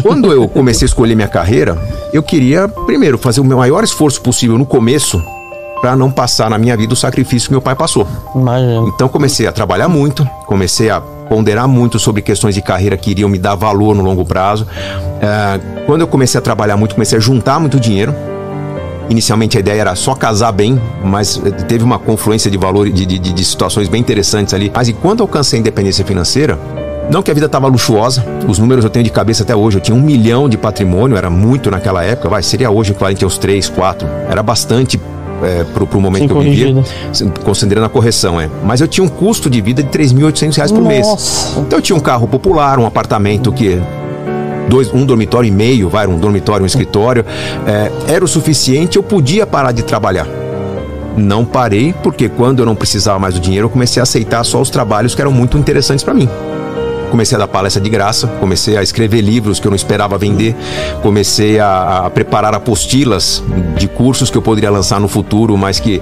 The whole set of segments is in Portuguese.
Quando eu comecei a escolher minha carreira, eu queria, primeiro, fazer o meu maior esforço possível no começo para não passar na minha vida o sacrifício que meu pai passou. Imagina. Então comecei a trabalhar muito, comecei a ponderar muito sobre questões de carreira que iriam me dar valor no longo prazo. Quando eu comecei a trabalhar muito, comecei a juntar muito dinheiro. Inicialmente a ideia era só casar bem, mas teve uma confluência de valor, de situações bem interessantes ali. Mas e quando eu alcancei a independência financeira, não que a vida estava luxuosa, os números eu tenho de cabeça até hoje, eu tinha 1 milhão de patrimônio, era muito naquela época, seria hoje equivalente aos 3, 4, era bastante pro momento que eu vivia, considerando a correção, mas eu tinha um custo de vida de R$3.800 por mês. Então eu tinha um carro popular, um apartamento que... um dormitório e meio, um dormitório, um escritório, era o suficiente, eu podia parar de trabalhar. Não parei, porque quando eu não precisava mais do dinheiro, eu comecei a aceitar só os trabalhos que eram muito interessantes para mim. Comecei a dar palestra de graça, comecei a escrever livros que eu não esperava vender, comecei a preparar apostilas de cursos que eu poderia lançar no futuro, mas que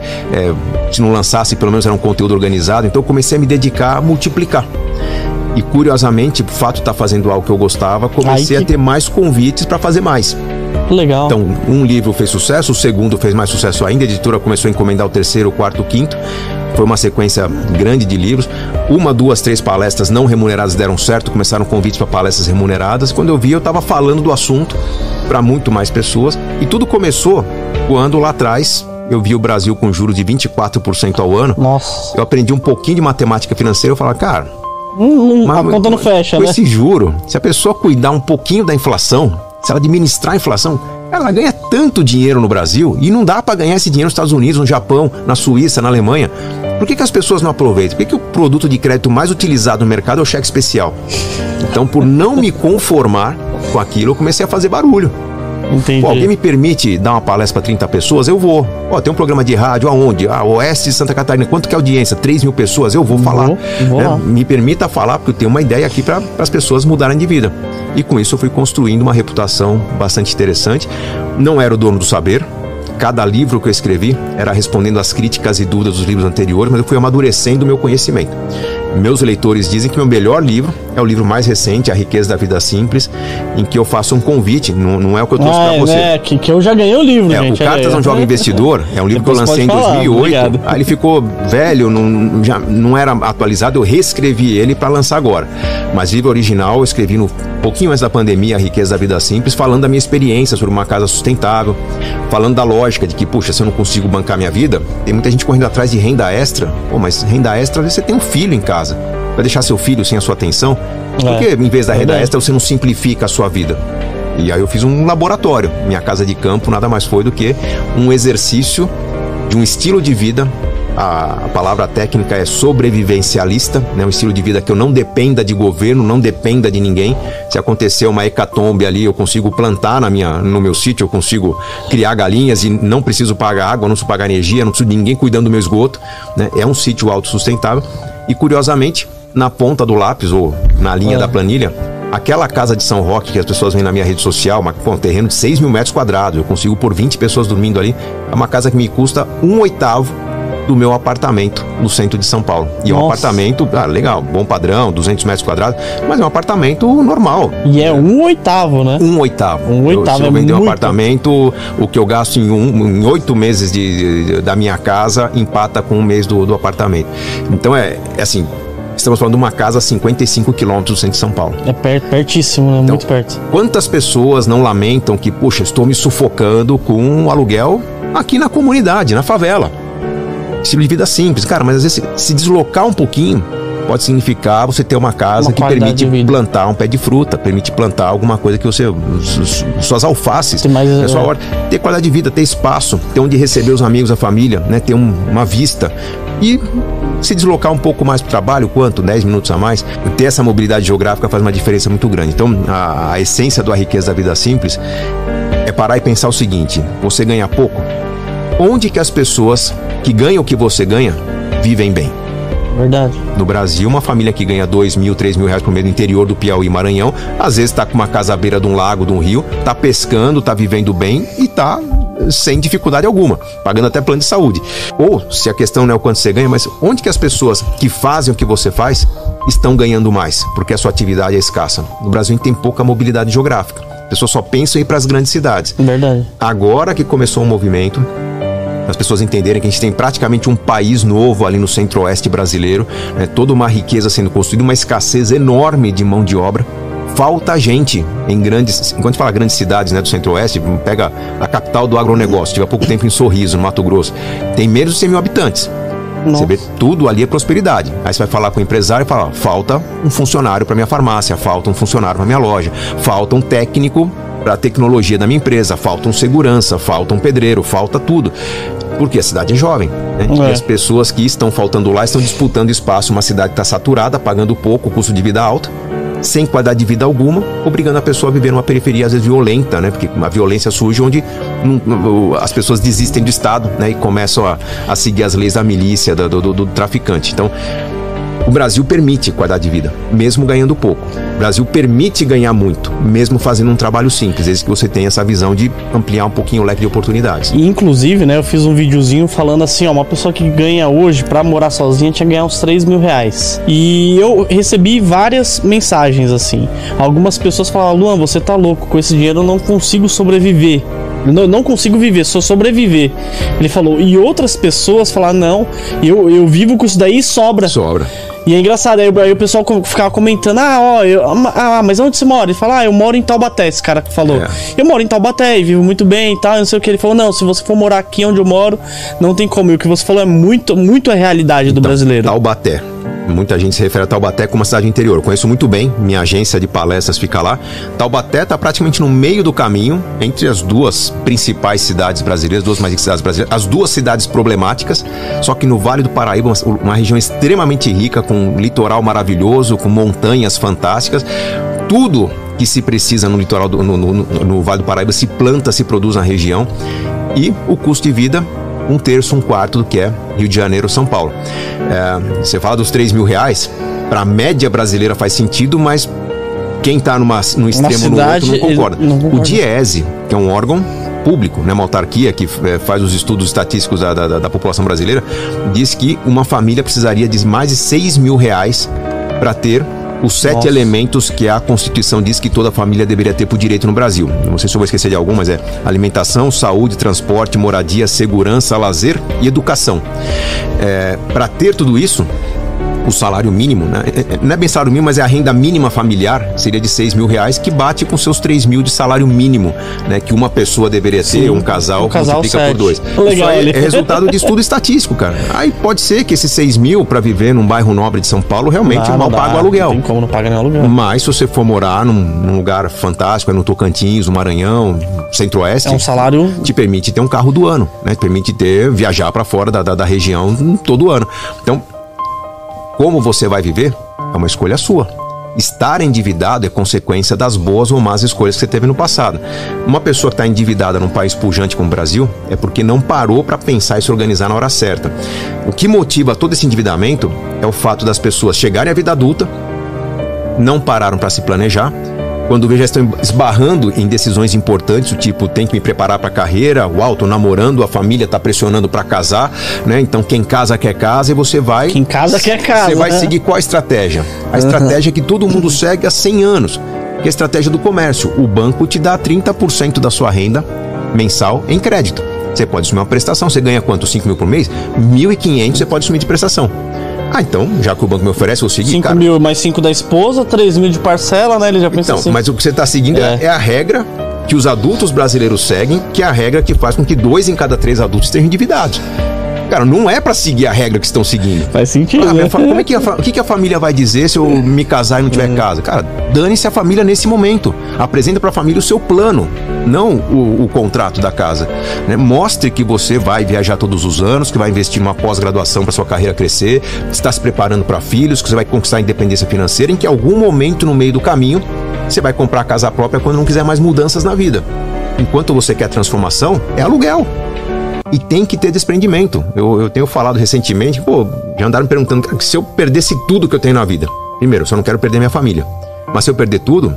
se não lançasse, pelo menos era um conteúdo organizado. Então eu comecei a me dedicar a multiplicar. E curiosamente, o fato de estar fazendo algo que eu gostava, comecei a ter mais convites para fazer mais. Legal. Então, um livro fez sucesso, o segundo fez mais sucesso ainda, a editora começou a encomendar o terceiro, o quarto, o quinto. Foi uma sequência grande de livros. 1, 2, 3 palestras não remuneradas deram certo, começaram convites para palestras remuneradas. Quando eu vi, eu estava falando do assunto para muito mais pessoas. E tudo começou quando lá atrás eu vi o Brasil com juros de 24% ao ano. Nossa. Eu aprendi um pouquinho de matemática financeira, eu falava, cara... a conta não fecha, com né? esse juro, se a pessoa cuidar um pouquinho da inflação, se ela administrar a inflação, ela ganha tanto dinheiro no Brasil e não dá para ganhar esse dinheiro nos Estados Unidos, no Japão, na Suíça, na Alemanha. Por que as pessoas não aproveitam? Por que o produto de crédito mais utilizado no mercado é o cheque especial? Então, por não me conformar com aquilo, eu comecei a fazer barulho. Entendi. Alguém me permite dar uma palestra para 30 pessoas? Eu vou. Tem um programa de rádio, aonde? Oeste de Santa Catarina. Quanto que é a audiência? 3.000 pessoas? Eu vou falar. Vou. Me permita falar, porque eu tenho uma ideia aqui para as pessoas mudarem de vida. E com isso eu fui construindo uma reputação bastante interessante. Não era o dono do saber. Cada livro que eu escrevi era respondendo às críticas e dúvidas dos livros anteriores, mas eu fui amadurecendo o meu conhecimento. Meus leitores dizem que meu melhor livro é o livro mais recente, A Riqueza da Vida Simples, em que eu faço um convite, não é o que eu trouxe para você. Que eu já ganhei o livro, gente. O Cartas a um Jovem Investidor é um livro que eu lancei em 2008. Aí ele ficou velho, já não era atualizado, eu reescrevi ele para lançar agora. Mas livro original eu escrevi no pouquinho antes da pandemia, A Riqueza da Vida Simples, falando da minha experiência sobre uma casa sustentável, falando da lógica de que, puxa, se eu não consigo bancar minha vida, tem muita gente correndo atrás de renda extra. Mas renda extra, às vezes você tem um filho em casa. Vai deixar seu filho sem a sua atenção? Por que, em vez da renda extra, você não simplifica a sua vida? E aí eu fiz um laboratório. Minha casa de campo nada mais foi do que um exercício de um estilo de vida. A palavra técnica é sobrevivencialista, né? Um estilo de vida que eu não dependa de governo, não dependa de ninguém. Se acontecer uma hecatombe ali, eu consigo plantar no meu sítio, eu consigo criar galinhas e não preciso pagar água, não preciso pagar energia, não preciso de ninguém cuidando do meu esgoto, né? É um sítio autossustentável. E curiosamente, na ponta do lápis ou na linha da planilha, aquela casa de São Roque que as pessoas veem na minha rede social, um terreno de 6.000 metros quadrados, eu consigo pôr 20 pessoas dormindo ali, é uma casa que me custa 1/8 do meu apartamento no centro de São Paulo. E é um apartamento, legal, bom padrão, 200 metros quadrados, mas é um apartamento normal. E é 1/8, né? 1/8. Se eu vender um apartamento, o que eu gasto em 8 meses da minha casa empata com 1 mês do apartamento. Então é assim, estamos falando de uma casa a 55 quilômetros do centro de São Paulo. É pertíssimo, né? Então, muito perto. Quantas pessoas não lamentam que, puxa, estou me sufocando com um aluguel aqui na comunidade, na favela? Estilo de vida simples, cara, mas às vezes se deslocar um pouquinho pode significar você ter uma casa que permite plantar um pé de fruta, permite plantar alguma coisa que você... suas alfaces, ter qualidade de vida, ter espaço, ter onde receber os amigos, a família, né? Ter uma vista e se deslocar um pouco mais para o trabalho, quanto? 10 minutos a mais. Ter essa mobilidade geográfica faz uma diferença muito grande. Então, a essência da Riqueza da Vida Simples é parar e pensar o seguinte: você ganha pouco? Onde que as pessoas que ganham o que você ganha vivem bem? Verdade. No Brasil, uma família que ganha 2.000, 3.000 reais por mês no interior do Piauí e Maranhão, às vezes está com uma casa à beira de um lago, de um rio, está pescando, está vivendo bem e está sem dificuldade alguma, pagando até plano de saúde. Ou, se a questão não é o quanto você ganha, mas onde que as pessoas que fazem o que você faz estão ganhando mais, porque a sua atividade é escassa. No Brasil a gente tem pouca mobilidade geográfica. As pessoas só pensam em ir para as grandes cidades. Verdade. Agora que começou um movimento, as pessoas entenderem que a gente tem praticamente um país novo ali no centro-oeste brasileiro, né? Toda uma riqueza sendo construída, uma escassez enorme de mão de obra. Falta gente em grandes, enquanto a gente fala grandes cidades, né, do centro-oeste, pega a capital do agronegócio, tive há pouco tempo em Sorriso, no Mato Grosso, tem menos de 100 mil habitantes. Nossa. Você vê, tudo ali é prosperidade. Aí você vai falar com o empresário e fala, falta um funcionário para minha farmácia, falta um funcionário para minha loja, falta um técnico para a tecnologia da minha empresa, falta um segurança, falta um pedreiro, falta tudo. Porque a cidade é jovem, né? E as pessoas que estão faltando lá estão disputando espaço. Uma cidade que está saturada, pagando pouco, custo de vida alto, sem qualidade de vida alguma, obrigando a pessoa a viver numa periferia às vezes violenta, né? Porque a violência surge onde as pessoas desistem do Estado, né? E começam a seguir as leis da milícia, do traficante. Então, o Brasil permite qualidade de vida, mesmo ganhando pouco. O Brasil permite ganhar muito, mesmo fazendo um trabalho simples, desde que você tenha essa visão de ampliar um pouquinho o leque de oportunidades. E, inclusive, né, eu fiz um videozinho falando assim, ó, uma pessoa que ganha hoje, pra morar sozinha, tinha que ganhar uns 3 mil reais. E eu recebi várias mensagens, assim. Algumas pessoas falavam, Luan, você tá louco, com esse dinheiro eu não consigo sobreviver. Não consigo viver, só sobreviver. Ele falou, e outras pessoas falaram, não, eu vivo com isso daí e sobra. E é engraçado, aí o pessoal ficava comentando, mas onde você mora? Ele fala, eu moro em Taubaté, esse cara que falou. Eu moro em Taubaté e vivo muito bem e tal, não sei o que. Ele falou, não, se você for morar aqui onde eu moro, não tem como. E o que você falou é muito a realidade do brasileiro. Taubaté. Muita gente se refere a Taubaté como uma cidade interior. Eu conheço muito bem, minha agência de palestras fica lá. Taubaté está praticamente no meio do caminho entre as duas principais cidades brasileiras, duas mais ricas cidades brasileiras, as duas cidades problemáticas, só que no Vale do Paraíba, uma região extremamente rica, com um litoral maravilhoso, com montanhas fantásticas. Tudo que se precisa no litoral, no Vale do Paraíba, se planta, se produz na região. E o custo de vida, 1/3, 1/4 do que é Rio de Janeiro, São Paulo. Você fala dos 3 mil reais, para a média brasileira faz sentido, mas quem está no extremo ou no outro não concorda. O DIEESE, que é um órgão público, né, uma autarquia que faz os estudos estatísticos da população brasileira, diz que uma família precisaria de mais de 6 mil reais para ter os 7 elementos que a Constituição diz que toda família deveria ter por direito no Brasil. Não sei se eu vou esquecer de algum, mas é alimentação, saúde, transporte, moradia, segurança, lazer e educação. Para ter tudo isso, o salário mínimo, né? Não é bem salário mínimo, mas é a renda mínima familiar, seria de 6 mil reais, que bate com seus 3 mil de salário mínimo, né? Que uma pessoa deveria ter, um casal multiplica 7 por 2. Legal, isso é resultado de estudo estatístico, cara. Aí pode ser que esses 6 mil para viver num bairro nobre de São Paulo realmente mal paga o aluguel. Não tem como não pagar nem aluguel. Mas se você for morar num lugar fantástico, no Tocantins, no Maranhão, Centro-Oeste, é um salário, te permite ter um carro do ano, né? Te permite viajar para fora da região todo ano. Então, como você vai viver é uma escolha sua. Estar endividado é consequência das boas ou más escolhas que você teve no passado. Uma pessoa que está endividada num país pujante como o Brasil é porque não parou para pensar e se organizar na hora certa. O que motiva todo esse endividamento é o fato das pessoas chegarem à vida adulta, não pararam para se planejar. Quando já estão esbarrando em decisões importantes, do tipo, tem que me preparar para a carreira, tô namorando, a família tá pressionando para casar, né? Então quem casa quer casa e você vai... Quem casa quer casa, Você vai seguir qual a estratégia? A estratégia que todo mundo segue há 100 anos, que é a estratégia do comércio. O banco te dá 30% da sua renda mensal em crédito. Você pode assumir uma prestação, você ganha quanto? 5 mil por mês? 1.500 você pode assumir de prestação. Então, já que o banco me oferece, eu vou seguir, 5 mil mais 5 da esposa, 3 mil de parcela, né? Ele já pensa assim. Mas o que você está seguindo é a regra que os adultos brasileiros seguem, que é a regra que faz com que 2 em cada 3 adultos estejam endividados. Cara, não é pra seguir a regra que estão seguindo. Faz sentido, né? Como é que o que a família vai dizer se eu me casar e não tiver casa? Cara, dane-se a família nesse momento. Apresenta pra família o seu plano, não o contrato da casa, né? Mostre que você vai viajar todos os anos, que vai investir numa pós-graduação pra sua carreira crescer, que está se preparando para filhos, que você vai conquistar a independência financeira, em que algum momento no meio do caminho você vai comprar a casa própria quando não quiser mais mudanças na vida. Enquanto você quer transformação, é aluguel. E tem que ter desprendimento. Eu tenho falado recentemente, já andaram me perguntando, cara, se eu perdesse tudo que eu tenho na vida. Primeiro, eu só não quero perder minha família. Mas se eu perder tudo,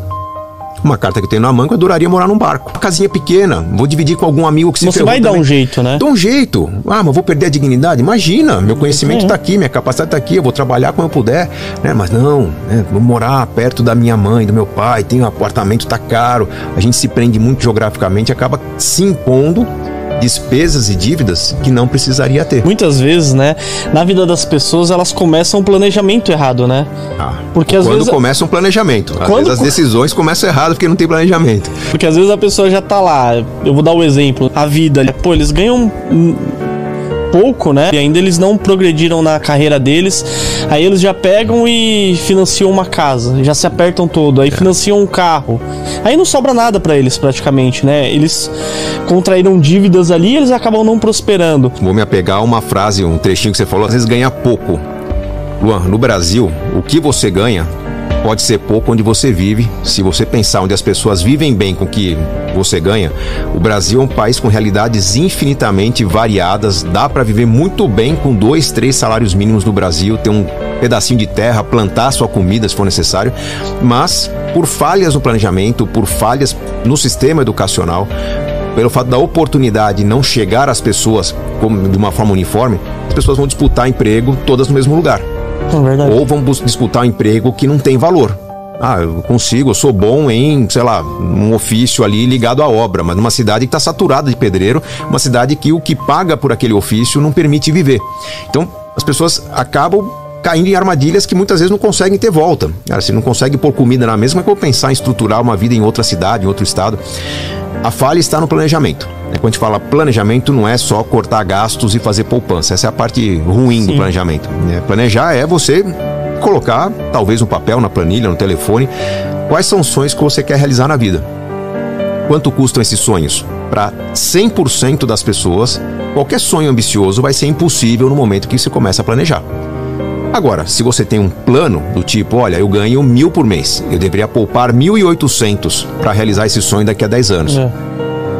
Uma carta que eu tenho na manga, eu adoraria morar num barco. Uma casinha pequena, vou dividir com algum amigo que se Você vai dar um jeito, né? Dá um jeito. Mas vou perder a dignidade? Imagina, meu conhecimento tá aqui, minha capacidade tá aqui, eu vou trabalhar como eu puder, né? Mas não, né? Vou morar perto da minha mãe, do meu pai, tem um apartamento, tá caro. A gente se prende muito geograficamente, acaba se impondo despesas e dívidas que não precisaria ter. Muitas vezes, né, na vida das pessoas, elas começam um planejamento errado, né? Porque às vezes começa um planejamento. Às vezes as decisões começam errado porque não tem planejamento. Porque às vezes a pessoa já tá lá, eu vou dar o exemplo, a vida, pô, eles ganham pouco, né? E ainda eles não progrediram na carreira deles. Aí eles já pegam e financiam uma casa, já se apertam todo, aí financiam um carro. Aí não sobra nada pra eles praticamente, né? Eles contraíram dívidas ali e eles acabam não prosperando. Vou me apegar a uma frase, um trechinho que você falou, às vezes ganha pouco. Luan, no Brasil, o que você ganha pode ser pouco onde você vive. Se você pensar onde as pessoas vivem bem com o que você ganha, o Brasil é um país com realidades infinitamente variadas. Dá para viver muito bem com 2, 3 salários mínimos no Brasil, ter um pedacinho de terra, plantar sua comida se for necessário, mas por falhas no planejamento, por falhas no sistema educacional, pelo fato da oportunidade não chegar às pessoas de uma forma uniforme, as pessoas vão disputar emprego todas no mesmo lugar. Ou vão disputar um emprego que não tem valor. Eu consigo, eu sou bom em, sei lá, um ofício ali ligado à obra, mas numa cidade que está saturada de pedreiro, uma cidade que o que paga por aquele ofício não permite viver. Então, as pessoas acabam caindo em armadilhas que muitas vezes não conseguem ter volta. Se não consegue pôr comida na mesa, como é que eu vou pensar em estruturar uma vida em outra cidade, em outro estado? A falha está no planejamento. Quando a gente fala planejamento, não é só cortar gastos e fazer poupança. Essa é a parte ruim do planejamento. Planejar é você colocar, talvez no papel, na planilha, no telefone, quais são os sonhos que você quer realizar na vida. Quanto custam esses sonhos? Para 100% das pessoas, qualquer sonho ambicioso vai ser impossível no momento que você começa a planejar. Agora, se você tem um plano do tipo, olha, eu ganho 1.000 por mês, eu deveria poupar 1.800 para realizar esse sonho daqui a 10 anos.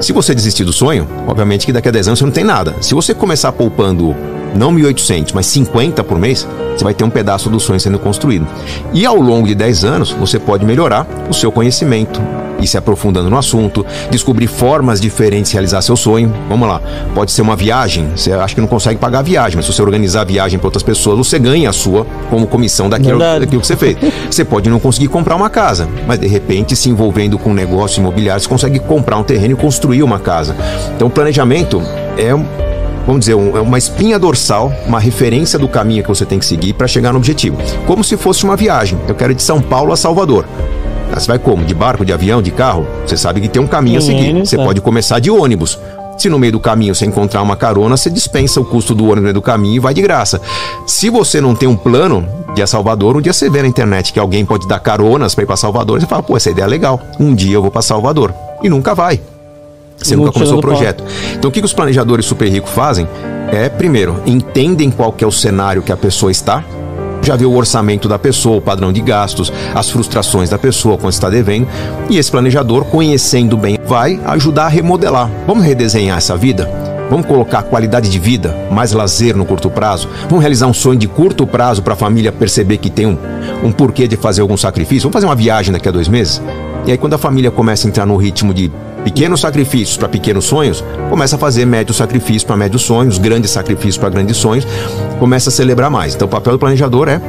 Se você desistir do sonho, obviamente que daqui a 10 anos você não tem nada. Se você começar poupando não 1.800, mas 50 por mês, você vai ter um pedaço do sonho sendo construído. E ao longo de 10 anos, você pode melhorar o seu conhecimento, ir se aprofundando no assunto, descobrir formas diferentes de realizar seu sonho. Vamos lá, pode ser uma viagem, você acha que não consegue pagar a viagem, mas se você organizar a viagem para outras pessoas, você ganha a sua como comissão daquilo que você fez. Você pode não conseguir comprar uma casa, mas de repente, se envolvendo com um negócio imobiliário, você consegue comprar um terreno e construir uma casa. Então o planejamento é, vamos dizer, é uma espinha dorsal, uma referência do caminho que você tem que seguir para chegar no objetivo. Como se fosse uma viagem. Eu quero ir de São Paulo a Salvador. Você vai como? De barco, de avião, de carro? Você sabe que tem um caminho a seguir. Você pode começar de ônibus. Se no meio do caminho você encontrar uma carona, você dispensa o custo do ônibus no meio do caminho e vai de graça. Se você não tem um plano de ir a Salvador, um dia você vê na internet que alguém pode dar caronas para ir para Salvador, você fala, pô, essa ideia é legal. Um dia eu vou para Salvador. E nunca vai. Você nunca começou o projeto. Então o que os planejadores super ricos fazem? Primeiro, entendem qual que é o cenário que a pessoa está, já vê o orçamento da pessoa, o padrão de gastos, as frustrações da pessoa, quanto está devendo, e esse planejador, conhecendo bem, vai ajudar a remodelar. Vamos redesenhar essa vida? Vamos colocar qualidade de vida, mais lazer no curto prazo? Vamos realizar um sonho de curto prazo para a família perceber que tem um porquê de fazer algum sacrifício? Vamos fazer uma viagem daqui a 2 meses? E aí quando a família começa a entrar no ritmo de pequenos sacrifícios para pequenos sonhos, começa a fazer médios sacrifícios para médios sonhos, grandes sacrifícios para grandes sonhos, começa a celebrar mais. Então o papel do planejador é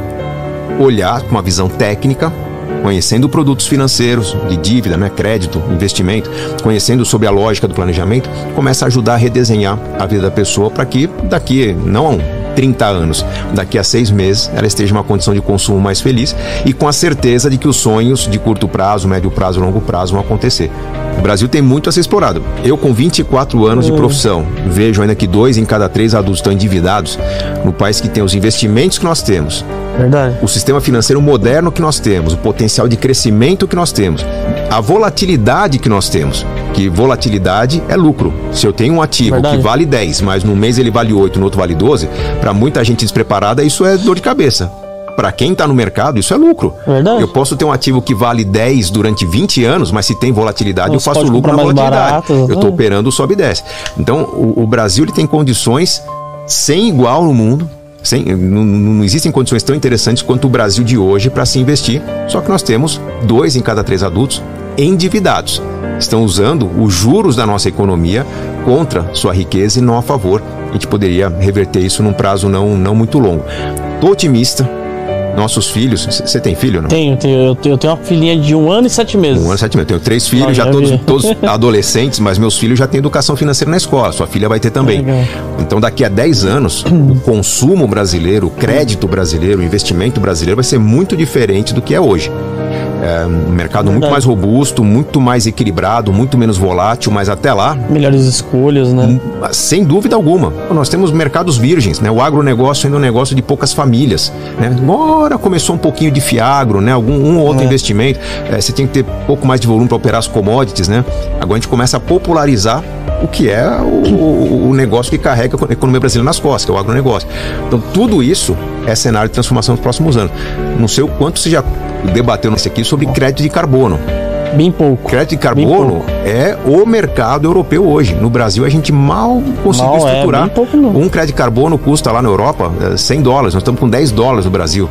olhar com uma visão técnica, conhecendo produtos financeiros, de dívida, crédito, investimento, conhecendo sobre a lógica do planejamento, começa a ajudar a redesenhar a vida da pessoa para que daqui, não 30 anos, daqui a 6 meses, ela esteja em uma condição de consumo mais feliz e com a certeza de que os sonhos de curto prazo, médio prazo, longo prazo vão acontecer. O Brasil tem muito a ser explorado. Eu, com 24 anos de profissão, vejo ainda que 2 em cada 3 adultos estão endividados no país que tem os investimentos que nós temos. Verdade. O sistema financeiro moderno que nós temos, o potencial de crescimento que nós temos, a volatilidade que nós temos, que volatilidade é lucro. Se eu tenho um ativo que vale 10, mas num mês ele vale 8, no outro vale 12, para muita gente despreparada isso é dor de cabeça. Para quem está no mercado, isso é lucro. Verdade. Eu posso ter um ativo que vale 10 durante 20 anos, mas se tem volatilidade, eu faço lucro na volatilidade. Barato, eu estou operando, sobe e desce. Então, o Brasil ele tem condições sem igual no mundo. Não existem condições tão interessantes quanto o Brasil de hoje para se investir. Só que nós temos 2 em cada 3 adultos endividados. Estão usando os juros da nossa economia contra sua riqueza e não a favor. A gente poderia reverter isso num prazo não muito longo. Estou otimista. Nossos filhos... Você tem filho, não? Tenho. Eu tenho uma filhinha de 1 ano e 7 meses. 1 ano e 7 meses. Eu tenho 3 filhos, já todos adolescentes, mas meus filhos já têm educação financeira na escola. Sua filha vai ter também. Então, daqui a 10 anos, o consumo brasileiro, o crédito brasileiro, o investimento brasileiro vai ser muito diferente do que é hoje. Um mercado muito mais robusto, muito mais equilibrado, muito menos volátil, mas até lá... Melhores escolhas, né? Sem dúvida alguma. Nós temos mercados virgens, né? O agronegócio ainda é um negócio de poucas famílias, né? Agora começou um pouquinho de fiagro, né? Um ou outro investimento. Você tem que ter pouco mais de volume para operar as commodities, né? Agora a gente começa a popularizar o que é o negócio que carrega a economia brasileira nas costas, que é o agronegócio. Então, tudo isso é cenário de transformação nos próximos anos. Não sei o quanto você já debateu nesse aqui sobre crédito de carbono. Bem pouco. Crédito de carbono é o mercado europeu hoje. No Brasil, a gente mal conseguiu estruturar. Um crédito de carbono custa lá na Europa $100. Nós estamos com $10 no Brasil.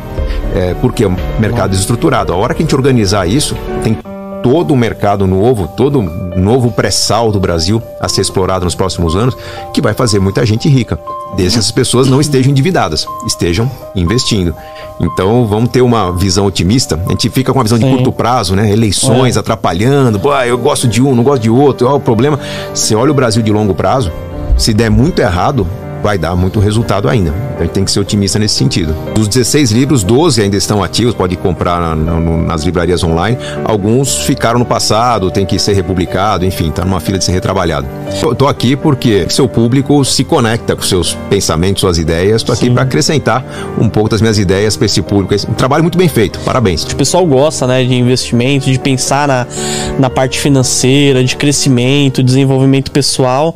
Porque é um mercado desestruturado. A hora que a gente organizar isso, tem todo o mercado novo, todo novo pré-sal do Brasil a ser explorado nos próximos anos, que vai fazer muita gente rica, desde que essas pessoas não estejam endividadas, estejam investindo. Então vamos ter uma visão otimista. A gente fica com uma visão de curto prazo, né? Eleições atrapalhando, eu gosto de um, não gosto de outro, o problema. Você olha o Brasil de longo prazo, se der muito errado, vai dar muito resultado ainda. Então a gente tem que ser otimista nesse sentido. Dos 16 livros, 12 ainda estão ativos, pode comprar nas livrarias online. Alguns ficaram no passado, tem que ser republicado, enfim, está numa fila de ser retrabalhado. Eu estou aqui porque seu público se conecta com seus pensamentos, suas ideias. Estou aqui para acrescentar um pouco das minhas ideias para esse público. Um trabalho muito bem feito, parabéns. O pessoal gosta, né, de investimento, de pensar na parte financeira, de crescimento, desenvolvimento pessoal.